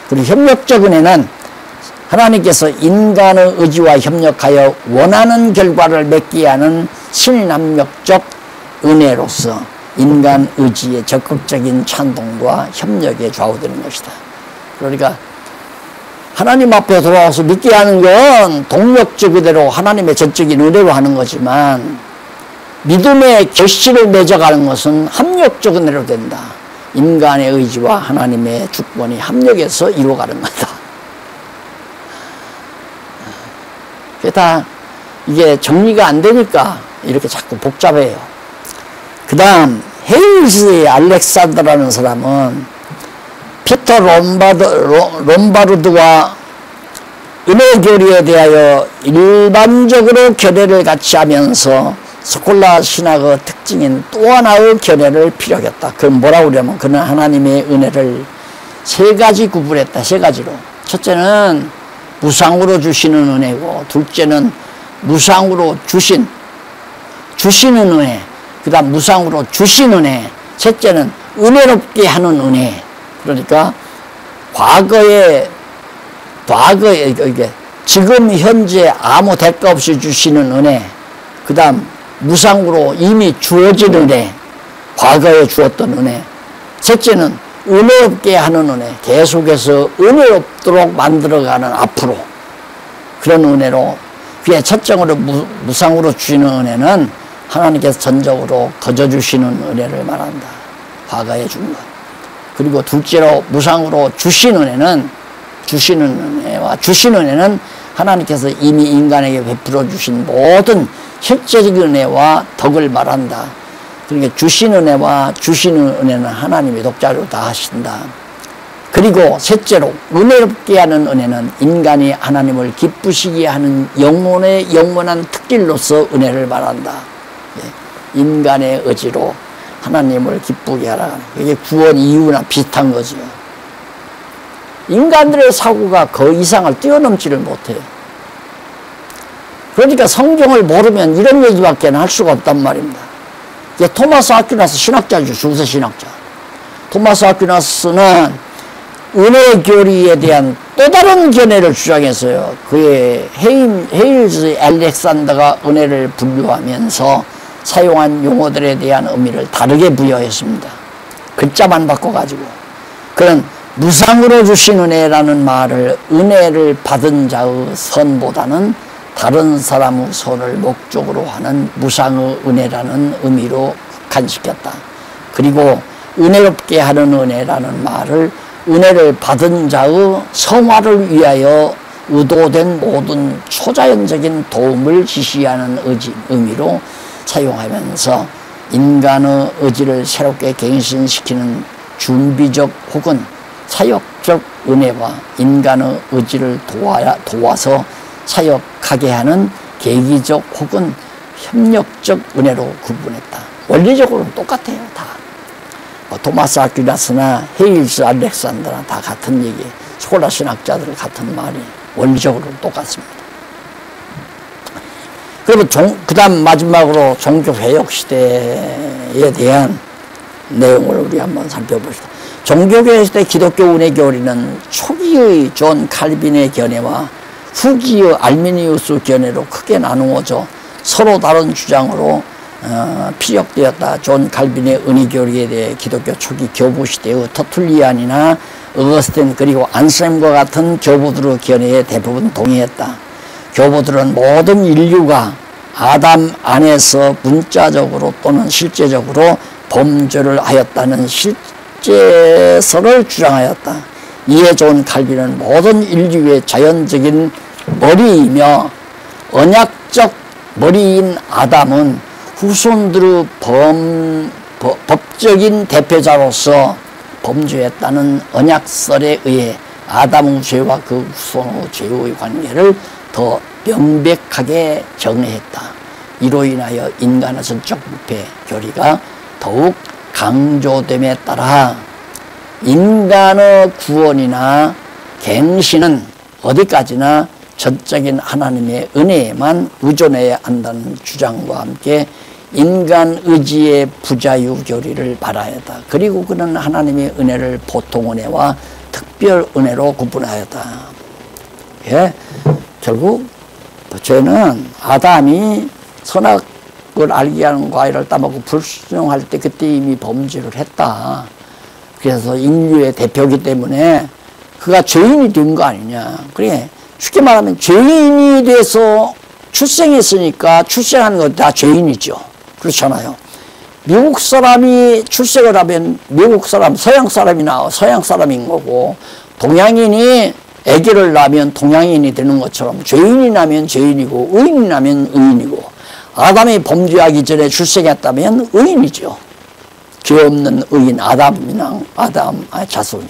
그리고 협력적 은혜는 하나님께서 인간의 의지와 협력하여 원하는 결과를 맺게 하는 신남력적 은혜로서 인간 의지의 적극적인 찬동과 협력에 좌우되는 것이다. 그러니까 하나님 앞에 돌아와서 믿게 하는 건 동력적 은혜로 하나님의 전적인 은혜로 하는 거지만, 믿음의 결실을 맺어가는 것은 합력적 은혜로 된다. 인간의 의지와 하나님의 주권이 합력해서 이루어가는 거다. 그게 다 이게 정리가 안 되니까 이렇게 자꾸 복잡해요. 그 다음 헤일스의 알렉산더라는 사람은 피터 롬바르드와 은혜교리에 대하여 일반적으로 견해를 같이 하면서 스콜라 신학의 특징인 또 하나의 견해를 피력했다. 그건 뭐라고 그러냐면, 그는 하나님의 은혜를 세 가지 구분했다. 세 가지로. 첫째는 무상으로 주시는 은혜고, 둘째는 무상으로 주시는 은혜, 그 다음 무상으로 주신 은혜, 셋째는 은혜롭게 하는 은혜. 그러니까 과거에 이게 지금 현재 아무 대가 없이 주시는 은혜, 그 다음 무상으로 이미 주어진 은혜, 과거에 주었던 은혜, 셋째는 은혜롭게 하는 은혜, 계속해서 은혜롭도록 만들어가는 앞으로 그런 은혜로. 그게 첫째로 무상으로 주시는 은혜는 하나님께서 전적으로 거저주시는 은혜를 말한다. 과거에 준 것. 그리고 둘째로 무상으로 주신 은혜는, 주시는 은혜는 하나님께서 이미 인간에게 베풀어 주신 모든 실제적인 은혜와 덕을 말한다. 그러니까 주신 은혜와 주시는 은혜는 하나님의 독자로 다 하신다. 그리고 셋째로 은혜롭게 하는 은혜는 인간이 하나님을 기쁘시게 하는 영원한 특질로서 은혜를 말한다. 인간의 의지로 하나님을 기쁘게 하라. 이게 구원 이유나 비슷한 거죠. 인간들의 사고가 그 이상을 뛰어넘지를 못해요. 그러니까 성경을 모르면 이런 얘기밖에 할 수가 없단 말입니다. 이게 토마스 아퀴나스 신학자죠. 중세 신학자. 토마스 아퀴나스는 은혜 교리에 대한 또 다른 견해를 주장했어요. 그의 헤일즈 알렉산더가 은혜를 분류하면서 사용한 용어들에 대한 의미를 다르게 부여했습니다. 글자만 바꿔가지고. 그런 무상으로 주신 은혜라는 말을 은혜를 받은 자의 선보다는 다른 사람의 선을 목적으로 하는 무상의 은혜라는 의미로 극한시켰다. 그리고 은혜롭게 하는 은혜라는 말을 은혜를 받은 자의 성화를 위하여 의도된 모든 초자연적인 도움을 지시하는 의미로 사용하면서 인간의 의지를 새롭게 갱신시키는 준비적 혹은 사역적 은혜와 인간의 의지를 도와서 사역하게 하는 계기적 혹은 협력적 은혜로 구분했다. 원리적으로는 똑같아요. 다. 토마스 아퀴나스나 헤일스 알렉산더나 다 같은 얘기. 스콜라 신학자들 같은 말이 원리적으로는 똑같습니다. 그리고 그 다음 마지막으로 종교개혁 시대에 대한 내용을 우리 한번 살펴봅시다. 종교개혁 시대 기독교 은혜 교리는 초기의 존 칼빈의 견해와 후기의 알미니우스 견해로 크게 나누어져 서로 다른 주장으로 피력되었다. 존 칼빈의 은혜 교리에 대해 기독교 초기 교부 시대의 터툴리안이나 어거스틴 그리고 안셀과 같은 교부들의 견해에 대부분 동의했다. 교부들은 모든 인류가 아담 안에서 문자적으로 또는 실제적으로 범죄를 하였다는 실제설을 주장하였다. 이에 존 칼빈은 모든 인류의 자연적인 머리이며 언약적 머리인 아담은 후손들의 법적인 대표자로서 범죄했다는 언약설에 의해 아담의 죄와 그 후손의 죄의 관계를 더 명백하게 정의했다. 이로 인하여 인간의 전적 부패 교리가 더욱 강조됨에 따라 인간의 구원이나 갱신은 어디까지나 전적인 하나님의 은혜에만 의존해야 한다는 주장과 함께 인간 의지의 부자유 교리를 발화했다. 그리고 그는 하나님의 은혜를 보통 은혜와 특별 은혜로 구분하였다. 예? 결국 죄는 아담이 선악을 알게 하는 과일을 따먹고 불순종할 때 그때 이미 범죄를 했다. 그래서 인류의 대표이기 때문에 그가 죄인이 된 거 아니냐. 그래 쉽게 말하면 죄인이 돼서 출생했으니까 출생한 건 다 죄인이죠. 그렇잖아요. 미국 사람이 출생을 하면 미국 사람, 서양 사람이나 서양 사람인 거고, 동양인이 아기를 낳으면 동양인이 되는 것처럼 죄인이 나면 죄인이고 의인이 나면 의인이고, 아담이 범죄하기 전에 출생했다면 의인이죠. 죄 없는 의인 아담이나 아담 자손이.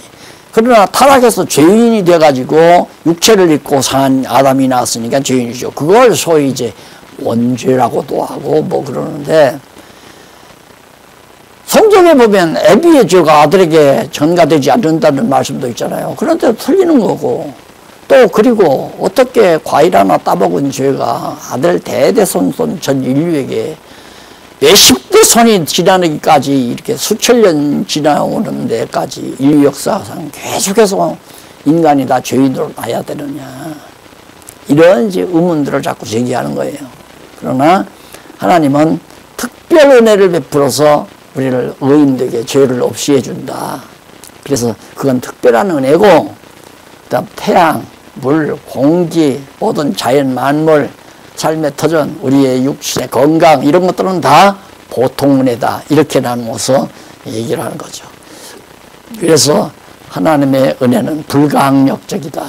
그러나 타락해서 죄인이 돼가지고 육체를 입고 산 아담이 나왔으니까 죄인이죠. 그걸 소위 이제 원죄라고도 하고 뭐 그러는데, 성경에 보면 애비의 죄가 아들에게 전가되지 않는다는 말씀도 있잖아요. 그런데 틀리는 거고, 또 그리고 어떻게 과일 하나 따먹은 죄가 아들 대대손손 전 인류에게 몇십 대 손이 지나기까지 이렇게 수천 년 지나오는 데까지 인류 역사상 계속해서 인간이 다 죄인으로 나야 되느냐, 이런 이제 의문들을 자꾸 제기하는 거예요. 그러나 하나님은 특별 은혜를 베풀어서 우리를 의인되게 죄를 없이 해준다. 그래서 그건 특별한 은혜고, 그다음 태양, 물, 공기, 모든 자연 만물, 삶의 터전, 우리의 육신의 건강, 이런 것들은 다 보통 은혜다. 이렇게 나누어서 얘기를 하는 거죠. 그래서 하나님의 은혜는 불가항력적이다.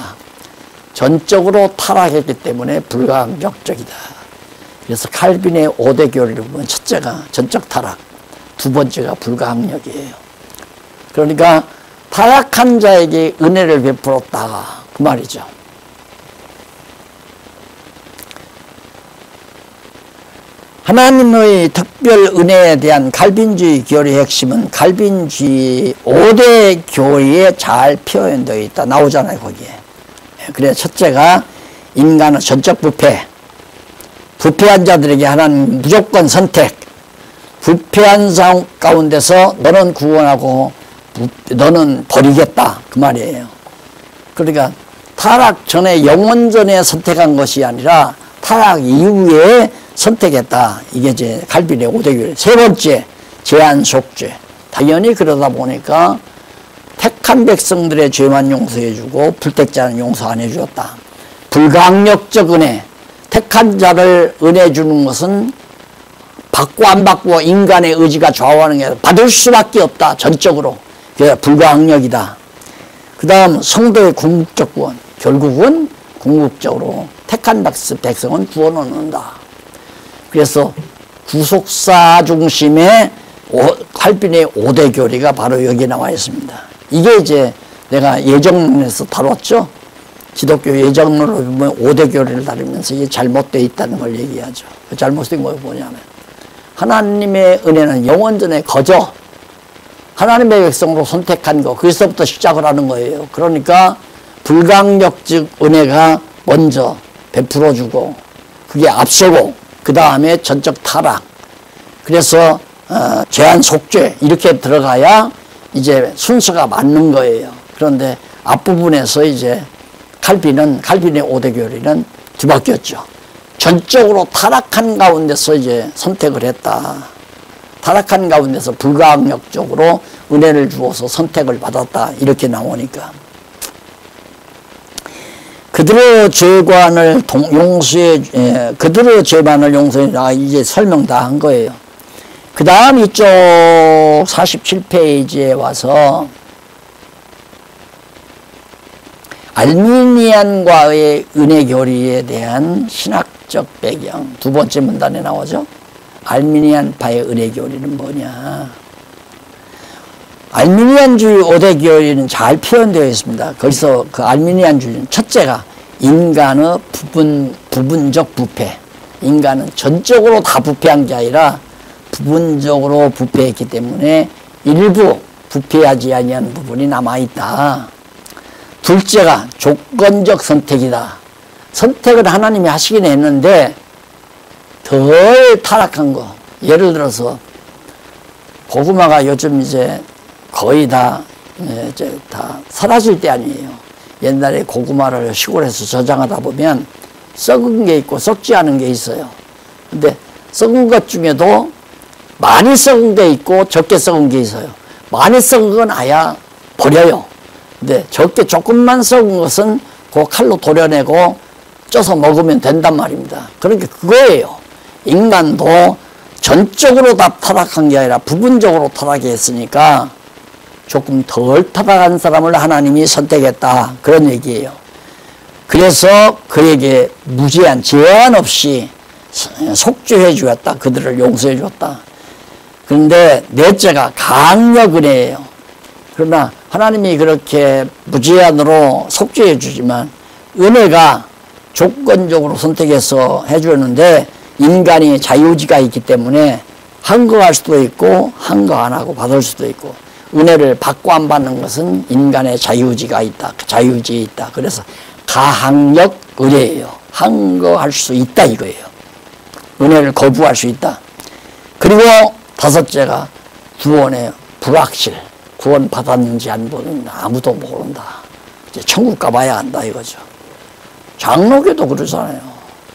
전적으로 타락했기 때문에 불가항력적이다. 그래서 칼빈의 5대 교리를 보면 첫째가 전적 타락, 두 번째가 불가항력이에요. 그러니까 타락한 자에게 은혜를 베풀었다, 그 말이죠. 하나님의 특별 은혜에 대한 칼빈주의 교리의 핵심은 칼빈주의 5대 교리에 잘 표현되어 있다. 나오잖아요, 거기에. 그래서 첫째가 인간의 전적 부패, 부패한 자들에게 하나님 무조건 선택. 부패한 상황 가운데서 너는 구원하고 너는 버리겠다 그 말이에요. 그러니까 타락 전에 영원 전에 선택한 것이 아니라 타락 이후에 선택했다. 이게 이제 칼빈의 5대 교리. 세 번째, 제한 속죄. 당연히 그러다 보니까 택한 백성들의 죄만 용서해주고 불택자는 용서 안 해주었다. 불강력적 은혜. 택한 자를 은혜 주는 것은 받고 안 받고 인간의 의지가 좌우하는 게 아니라 받을 수밖에 없다. 전적으로. 그게 불가항력이다. 그 다음 성도의 궁극적 구원. 결국은 궁극적으로 택한 백성은 구원을 얻는다. 그래서 구속사 중심의 칼빈의 5대 교리가 바로 여기 나와 있습니다. 이게 이제 내가 예정론에서 다뤘죠. 기독교 예정론을 보면 5대 교리를 다루면서 이게 잘못되어 있다는 걸 얘기하죠. 잘못된 게 뭐냐면 하나님의 은혜는 영원전에 거저 하나님의 백성으로 선택한 거, 거기서부터 시작을 하는 거예요. 그러니까 불강력적 은혜가 먼저 베풀어주고 그게 앞서고 그 다음에 전적 타락. 그래서 제한 속죄 이렇게 들어가야 이제 순서가 맞는 거예요. 그런데 앞부분에서 이제 칼빈의 5대 교리는 뒤바뀌었죠. 전적으로 타락한 가운데서 이제 선택을 했다. 타락한 가운데서 불가항력적으로 은혜를 주어서 선택을 받았다. 이렇게 나오니까. 그들의 죄관을 그들의 죄만을 용서해. 이제 설명 다 한 거예요. 그 다음 이쪽 47페이지에 와서 알미니안과의 은혜 교리에 대한 신학적 배경 두 번째 문단에 나오죠. 알미니안파의 은혜 교리는 뭐냐. 알미니안주의 5대 교리는 잘 표현되어 있습니다. 거기서 그 알미니안주의는 첫째가 인간의 부분적 부패. 인간은 전적으로 다 부패한 게 아니라 부분적으로 부패했기 때문에 일부 부패하지 아니한 부분이 남아있다. 둘째가 조건적 선택이다. 선택을 하나님이 하시긴 했는데 덜 타락한 거. 예를 들어서 고구마가 요즘 이제 거의 다 사라질 때 아니에요. 옛날에 고구마를 시골에서 저장하다 보면 썩은 게 있고 썩지 않은 게 있어요. 근데 썩은 것 중에도 많이 썩은 게 있고 적게 썩은 게 있어요. 많이 썩은 건 아야 버려요. 근데 적게 조금만 썩은 것은 그 칼로 도려내고 쪄서 먹으면 된단 말입니다. 그러니까 그거예요. 인간도 전적으로 다 타락한 게 아니라 부분적으로 타락했으니까 조금 덜 타락한 사람을 하나님이 선택했다. 그런 얘기예요. 그래서 그에게 무제한 제한 없이 속죄해 주었다. 그들을 용서해 줬다. 그런데 넷째가 강력 은혜예요. 그러나 하나님이 그렇게 무제한으로 속죄해 주지만 은혜가 조건적으로 선택해서 해주었는데 인간이 자유의지가 있기 때문에 한거할 수도 있고 한거 안 하고 받을 수도 있고 은혜를 받고 안 받는 것은 인간의 자유의지가 있다. 자유의지에 있다. 그래서 가항력 은혜예요. 한거할 수 있다 이거예요. 은혜를 거부할 수 있다. 그리고 다섯째가 구원의 불확실. 구원 받았는지 안 받았는지 아무도 모른다. 이제 천국 가봐야 한다 이거죠. 장로교도 그러잖아요.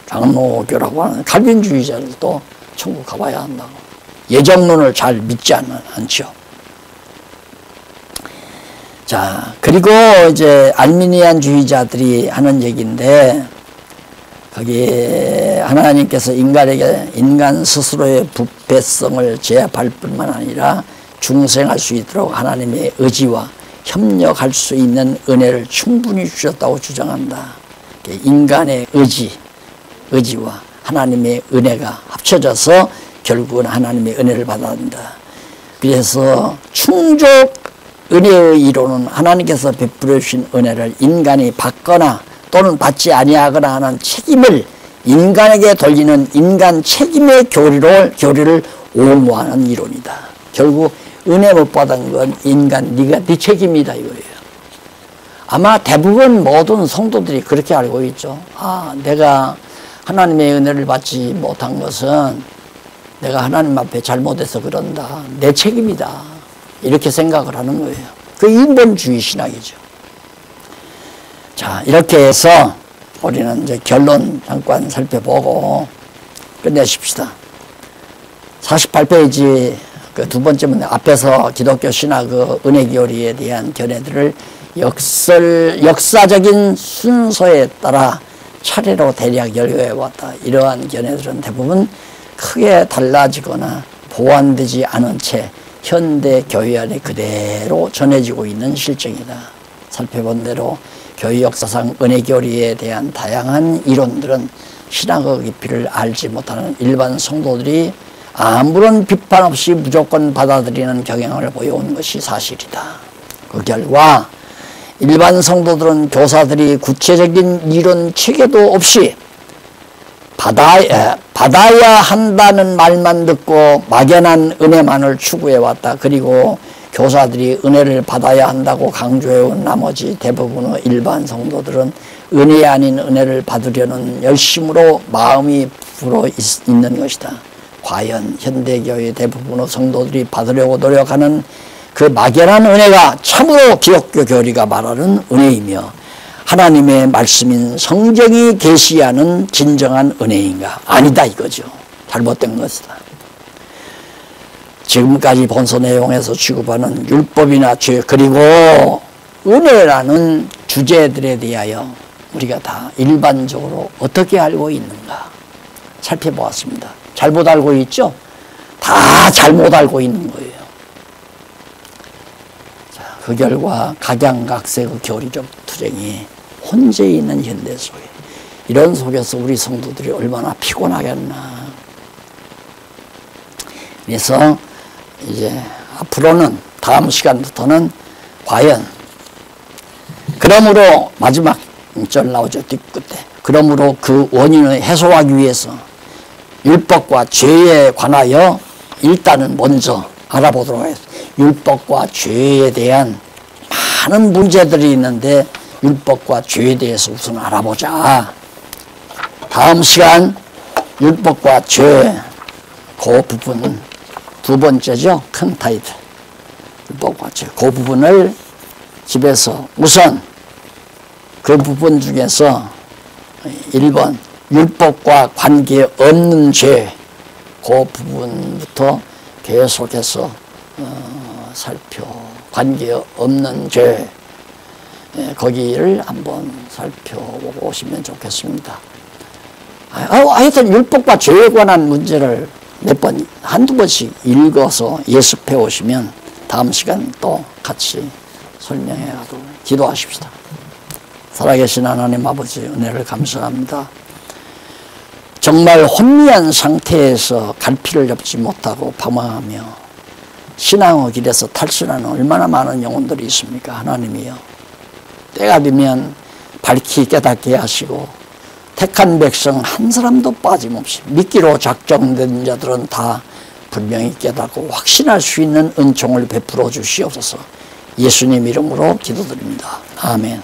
장로교라고 하는 칼빈주의자들도 천국 가봐야 한다고. 예정론을 잘 믿지 않죠. 자, 그리고 이제 알미니안주의자들이 하는 얘기인데 거기에 하나님께서 인간에게 인간 스스로의 부패성을 제압할 뿐만 아니라 중생할 수 있도록 하나님의 의지와 협력할 수 있는 은혜를 충분히 주셨다고 주장한다. 인간의 의지와 하나님의 은혜가 합쳐져서 결국은 하나님의 은혜를 받아야 한다. 그래서 충족 은혜의 이론은 하나님께서 베풀어 주신 은혜를 인간이 받거나 또는 받지 아니하거나 하는 책임을 인간에게 돌리는 인간 책임의 교리를 옹호하는 이론이다. 결국 은혜 못 받은 건 인간 네 책임이다 이거예요. 아마 대부분 모든 성도들이 그렇게 알고 있죠. 아, 내가 하나님의 은혜를 받지 못한 것은 내가 하나님 앞에 잘못해서 그런다. 내 책임이다. 이렇게 생각을 하는 거예요. 그 인본주의 신학이죠. 자, 이렇게 해서 우리는 이제 결론 잠깐 살펴보고 끝내십시다. 48페이지 그 두 번째 문제 앞에서 기독교 신학의 은혜 교리에 대한 견해들을 역사적인 순서에 따라 차례로 대략 열거해 왔다. 이러한 견해들은 대부분 크게 달라지거나 보완되지 않은 채 현대 교회 안에 그대로 전해지고 있는 실정이다. 살펴본 대로 교회 역사상 은혜 교리에 대한 다양한 이론들은 신학의 깊이를 알지 못하는 일반 성도들이 아무런 비판 없이 무조건 받아들이는 경향을 보여온 것이 사실이다. 그 결과 일반 성도들은 교사들이 구체적인 이론 체계도 없이 받아야 한다는 말만 듣고 막연한 은혜만을 추구해왔다. 그리고 교사들이 은혜를 받아야 한다고 강조해온 나머지 대부분의 일반 성도들은 은혜 아닌 은혜를 받으려는 열심으로 마음이 불어 있는 것이다. 과연 현대교회 대부분의 성도들이 받으려고 노력하는 그 막연한 은혜가 참으로 기독교 교리가 말하는 은혜이며 하나님의 말씀인 성경이 계시하는 진정한 은혜인가? 아니다 이거죠. 잘못된 것이다. 지금까지 본서 내용에서 취급하는 율법이나 죄 그리고 은혜라는 주제들에 대하여 우리가 다 일반적으로 어떻게 알고 있는가 살펴보았습니다. 잘못 알고 있죠? 다 잘못 알고 있는 거예요. 자, 그 결과 각양각색의 교리적 투쟁이 혼재 있는 현대 속에 이런 속에서 우리 성도들이 얼마나 피곤하겠나. 그래서 이제 앞으로는 다음 시간부터는 과연 그러므로 마지막 절 나오죠. 뒷끝에. 그러므로 그 원인을 해소하기 위해서 율법과 죄에 관하여 일단은 먼저 알아보도록 하겠습니다. 율법과 죄에 대한 많은 문제들이 있는데 율법과 죄에 대해서 우선 알아보자. 다음 시간 율법과 죄 그 부분 두 번째죠. 큰 타이틀 율법과 죄 그 부분을 집에서 우선 그 부분 중에서 1번 율법과 관계없는 죄 그 부분부터 계속해서 관계없는 죄 거기를 한번 살펴보시면 좋겠습니다. 하여튼 율법과 죄에 관한 문제를 한두 번씩 읽어서 예습해 오시면 다음 시간 또 같이 설명해 가도록 기도하십시다. 살아계신 하나님 아버지 은혜를 감사합니다. 정말 혼미한 상태에서 갈피를 잡지 못하고 방황하며 신앙의 길에서 탈선하는 얼마나 많은 영혼들이 있습니까? 하나님이여. 때가 되면 밝히 깨닫게 하시고 택한 백성 한 사람도 빠짐없이 믿기로 작정된 자들은 다 분명히 깨닫고 확신할 수 있는 은총을 베풀어 주시옵소서. 예수님 이름으로 기도드립니다. 아멘.